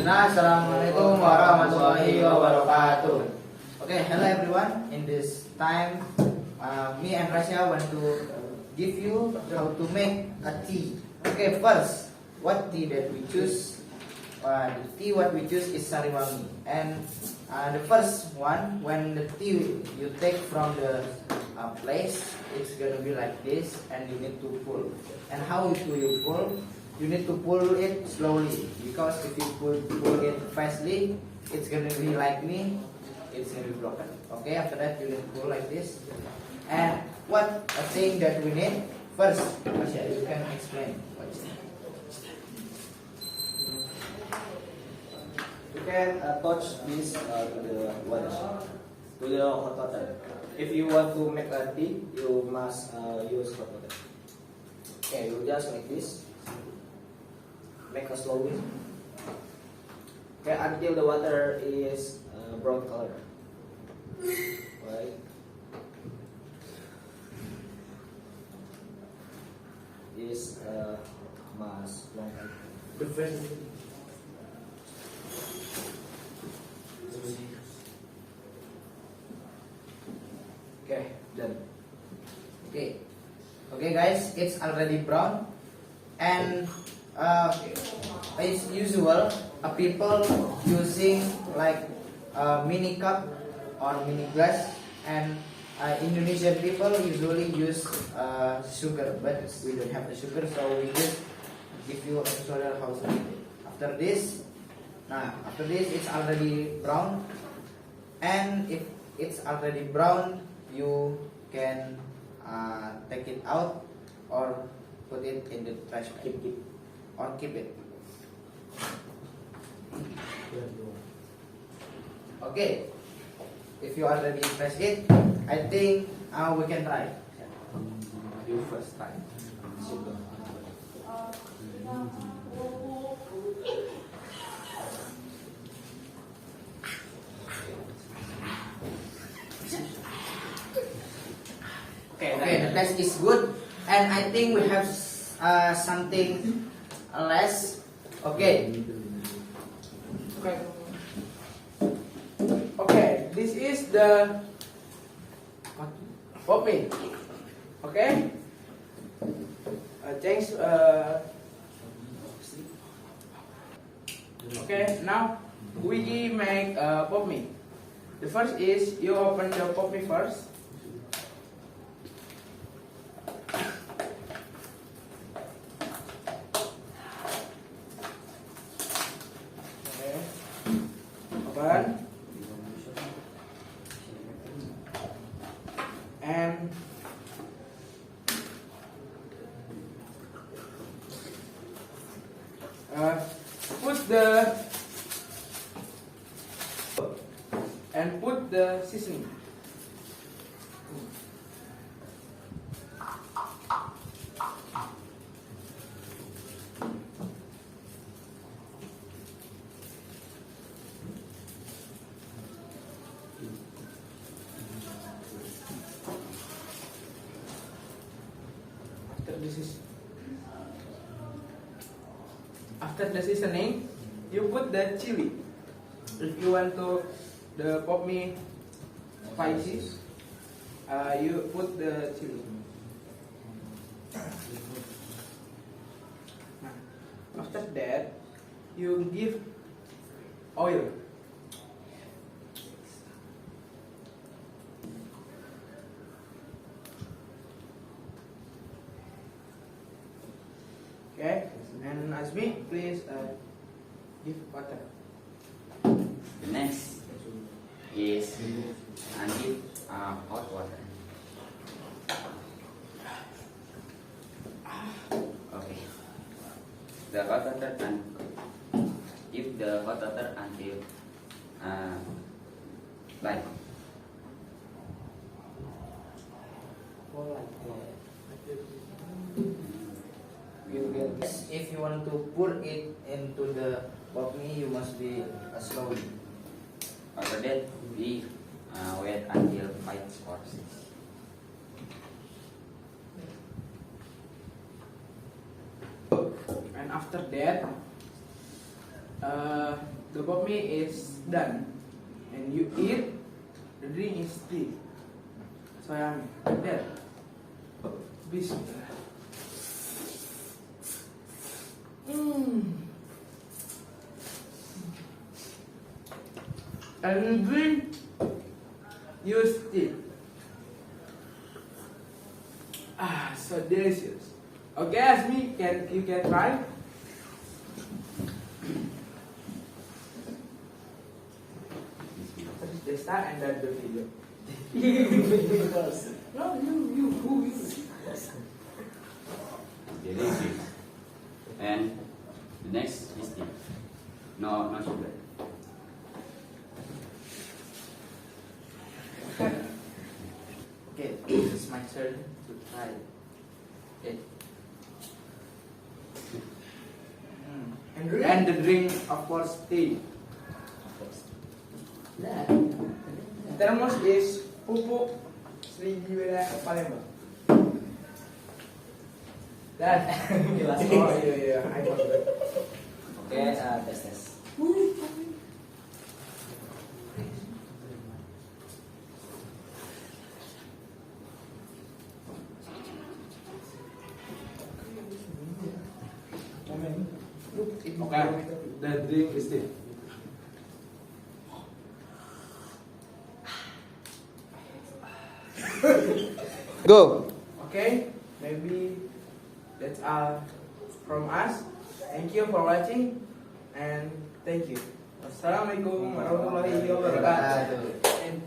Assalamualaikum warahmatullahi wabarakatuh. Okay, hello everyone. In this time, me and Rasya want to give you how to make a tea. Okay, first, what tea that we choose? The tea what we choose is sariwangi. And the first one, when the tea you take from the place, it's gonna be like this, and you need to pull. And how do you pull? You need to pull it slowly, because if you pull it fastly, it's gonna be like me, it's gonna be broken. Okay, after that you need to pull like this. And what a thing that we need first, Masya, you can explain what is that? You can touch this to the water, to the hot water. If you want to make a tea, you must use hot water. Okay, you just make this. Make a slowly. Okay, until the water is brown color. Right. Is mas long time. The first. Okay, done. Okay, okay guys, it's already brown, and as usual, people using like mini cup or mini glass, and Indonesian people usually use sugar, but we don't have the sugar, so we just give you a tutorial how to make it. After this, it's already brown, and if it's already brown, you can take it out or put it in the trash bag. Keep it. Okay, if you already press it, I think we can try. You first try. Okay, the test is good, and I think we have something less. Okay. Okay, this is the popping. Okay. Change. Okay, now we make pop me. The first is you open the pop me first. And put the seasoning. After the seasoning, you put the chili. If you want to the pop me spicy, you put the chili. After that, you give oil. Okay, and Azmi, please give water. Next is give hot water. Okay. The hot water and give the hot water until light. If you want to pour it into the pop me, you must be slowly. After that, we wait until 5 or 6. And after that, The pop mie is done, and you eat. The drink is tea. So yummy. Like that. Bismillah. And you drink, use tea. So delicious. Okay, ask me, you can try. Desta and then the video. No, you. Delicious. And the next is tea. No sugar. Okay, this is my turn to try. Okay. And the drink, of course, tea. Thermos is pupuk seligi wilayah Palembang. Dan Gelas. oh iya, I forgot. Okay, tes. Okay, the drink is tea. Go. Okay, maybe that's all from us. Thank you for watching, and thank you. Wassalamualaikum warahmatullahi wabarakatuh. And